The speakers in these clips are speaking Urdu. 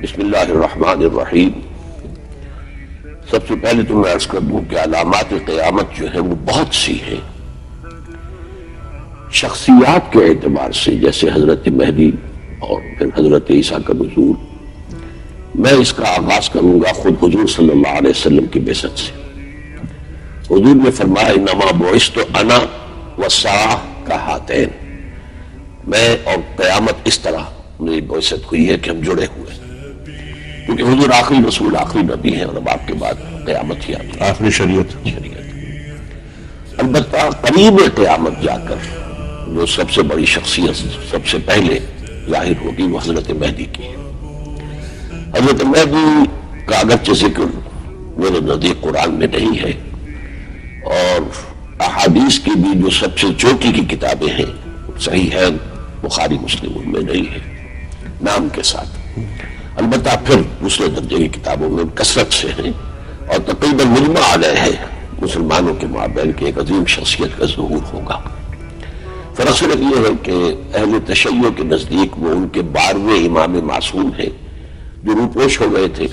بسم اللہ الرحمن الرحیم۔ سب سے پہلے تو میں عرض کر دوں کہ علامات قیامت جو ہیں وہ بہت سی ہیں۔ شخصیات کے اعتبار سے جیسے حضرت مہدی اور پھر حضرت عیسیٰ کا نزول، میں اس کا آغاز کروں گا خود حضور صلی اللہ علیہ وسلم کی بعثت سے۔ حضور نے فرمایا انما بعثت انا والساعہ کہاتین، میں اور قیامت اس طرح میری بعثت ہوئی ہے کہ ہم جڑے ہوئے ہیں، کیونکہ حضور آخری رسول آخری نبی ہیں اور اب آپ کے بعد قیامت ہی آتی ہے، آخری شریعت۔ البتہ قریب قیامت جا کر جو سب سے بڑی شخصیت سب سے پہلے ظاہر ہوگی وہ حضرت مہدی کی ہے۔ حضرت مہدی کا اگرچہ ذکر میرے نزدیک قرآن میں نہیں ہے، اور احادیث کی بھی جو سب سے چوٹی کی کتابیں ہیں صحیح ہے بخاری مسلم ان میں نہیں ہے نام کے ساتھ، البتہ پھر دوسرے درجے کی کتابوں میں کثرت سے ہیں، اور تقریباً مجمع علیہ ہے مسلمانوں کے مابین کی ایک عظیم شخصیت کا ظہور ہوگا۔ فرق صرف یہ ہے کہ اہل تشیع کے نزدیک وہ ان کے 12ویں امام معصوم ہیں جو روپوش ہو گئے تھے،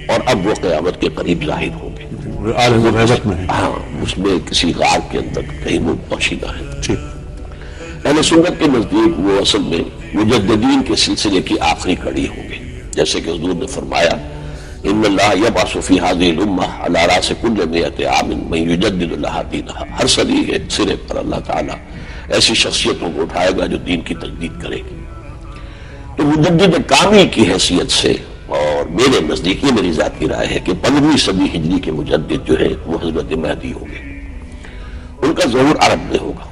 اور اب وہ قیامت کے قریب ظاہر ہوں گے۔ عالم غیبت میں ہے، ہاں، اس میں کسی غار کے اندر کہیں پوشیدہ ہے۔ ٹھیک۔ اہل سنت کے نزدیک وہ اصل میں مجددین کے سلسلے کی آخری کڑی ہوں گے، جیسے کہ حضور نے فرمایا ان اللہ یبعث فی هذه الامہ علی راس کل 100 عام من یجدد لها دینها، ہر صدی کے سرے پر اللہ تعالیٰ ایسی شخصیتوں کو اٹھائے گا جو دین کی تجدید کرے گی۔ تو مجدد کامل کی حیثیت سے، اور میرے نزدیک یہ میری ذاتی رائے ہے کہ 15ویں صدی ہجری کے مجدد جو ہے وہ حضرت مہدی ہوں گے۔ ان کا ظہور عرب میں ہوگا،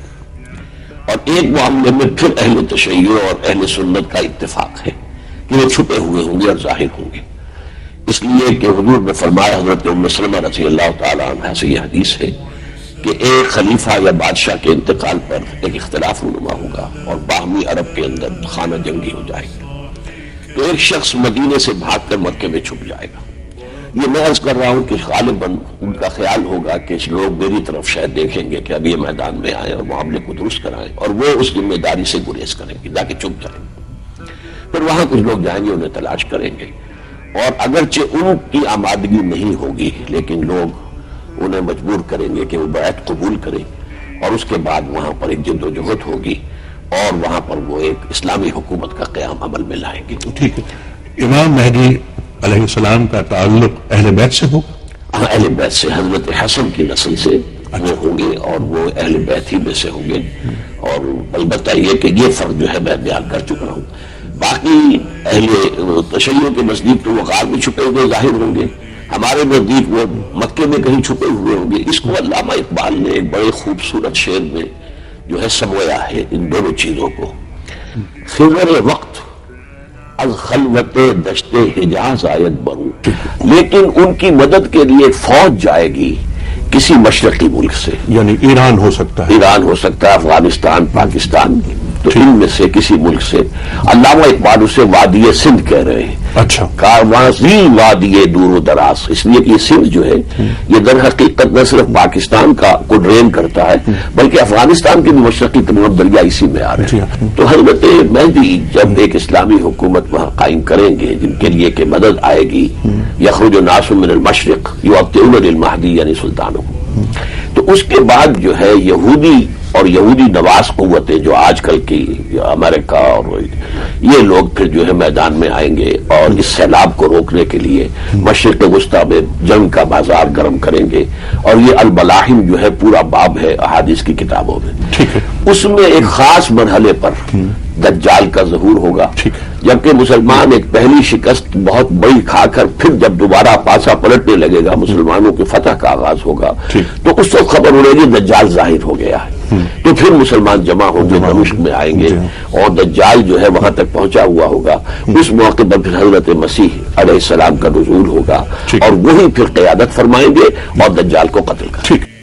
اور ایک معاملے میں پھر اہل تشیع اور اہل سنت کا اتفاق ہے کہ وہ چھپے ہوئے ہوں گے اور ظاہر ہوں گے، اس لیے کہ حضور نے فرمایا حضرت ام سلمہ رضی اللہ تعالیٰ عنہ سے یہ حدیث ہے کہ ایک خلیفہ یا بادشاہ کے انتقال پر ایک اختلاف رونما ہوگا اور باہمی عرب کے اندر خانہ جنگی ہو جائے گی، تو ایک شخص مدینے سے بھاگ کر مکے میں چھپ جائے گا۔ یہ میں عرض کر رہا ہوں کہ غالباً ان کا خیال ہوگا کہ لوگ میری طرف شاید دیکھیں گے کہ اب یہ میدان میں آئے اور معاملے کو درست کرائیں، اور وہ اس ذمہ داری سے گریز کریں گے، جا کے چھپ جائیں گے۔ پھر وہاں کچھ لوگ جائیں گے، انہیں تلاش کریں گے، اور اگرچہ ان کی آمادگی نہیں ہوگی لیکن لوگ انہیں مجبور کریں گے کہ وہ بیعت قبول کریں، اور اس کے بعد وہاں پر ایک جد و جہد ہوگی، اور وہاں پر وہ ایک اسلامی حکومت کا قیام عمل میں لائیں گے۔ ٹھیک ہے۔ امام مہدی علیہ السلام کا تعلق اہل بیت سے ہو؟ ہاں، اہل بیت سے، حضرت حسن کی نسل سے وہ ہوں گے، اور وہ اہل بیت ہی میں سے ہوں گے، اور البتہ یہ کہ یہ فرق جو ہے میں بیان کر چکا ہوں۔ باقی اہل تشیع کے نزدیک تو وہ غار میں چھپے ہوئے ظاہر ہوں گے، ہمارے نزدیک وہ مکے میں کہیں چھپے ہوئے ہوں گے۔ اس کو علامہ اقبال نے ایک بڑے خوبصورت شعر میں جو ہے سمویا ہے ان دونوں چیزوں کو۔ خضر وقت از خلوت دشت حجاز آیت برو، لیکن ان کی مدد کے لیے فوج جائے گی کسی مشرقی ملک سے، یعنی ایران ہو سکتا ہے، ایران ہو سکتا ہے، افغانستان، پاکستان، تو ان میں سے کسی ملک سے۔ علامہ اقبال اسے وادی سندھ کہہ رہے ہیں۔ اچھا۔ کاروازی وادی دور و دراز، اس لیے کہ یہ سندھ جو ہے یہ در حقیقت نہ صرف پاکستان کو ڈرین کرتا ہے بلکہ افغانستان کے بھی مشرقی تمام دریا اسی میں آ رہے ہیں۔ تو حضرت مہدی جب ایک اسلامی حکومت وہاں قائم کریں گے جن کے لیے کہ مدد آئے گی، یخرج الناس من المشرق یؤطئون للمہدی یعنی سلطانوں، تو اس کے بعد جو ہے یہودی اور یہودی نواز قوتیں جو آج کل کی امریکہ اور یہ لوگ پھر جو ہے میدان میں آئیں گے، اور اس سیلاب کو روکنے کے لیے مشرق وسطیٰ میں جنگ کا بازار گرم کریں گے، اور یہ الملاحم جو ہے پورا باب ہے احادیث کی کتابوں میں، اس میں ایک خاص مرحلے پر دجال کا ظہور ہوگا، جبکہ مسلمان ایک پہلی شکست بہت بڑی کھا کر پھر جب دوبارہ پاسا پلٹنے لگے گا، مسلمانوں کی فتح کا آغاز ہوگا، تو اس وقت خبر اڑے گی دجال ظاہر ہو گیا ہے، تو پھر مسلمان جمع ہوں گے، دمشق میں آئیں گے، اور دجال جو ہے وہاں تک پہنچا ہوا ہوگا۔ اس موقع پر پھر حضرت مسیح علیہ السلام کا نزول ہوگا، اور وہی پھر قیادت فرمائیں گے اور دجال کو قتل کریں گے۔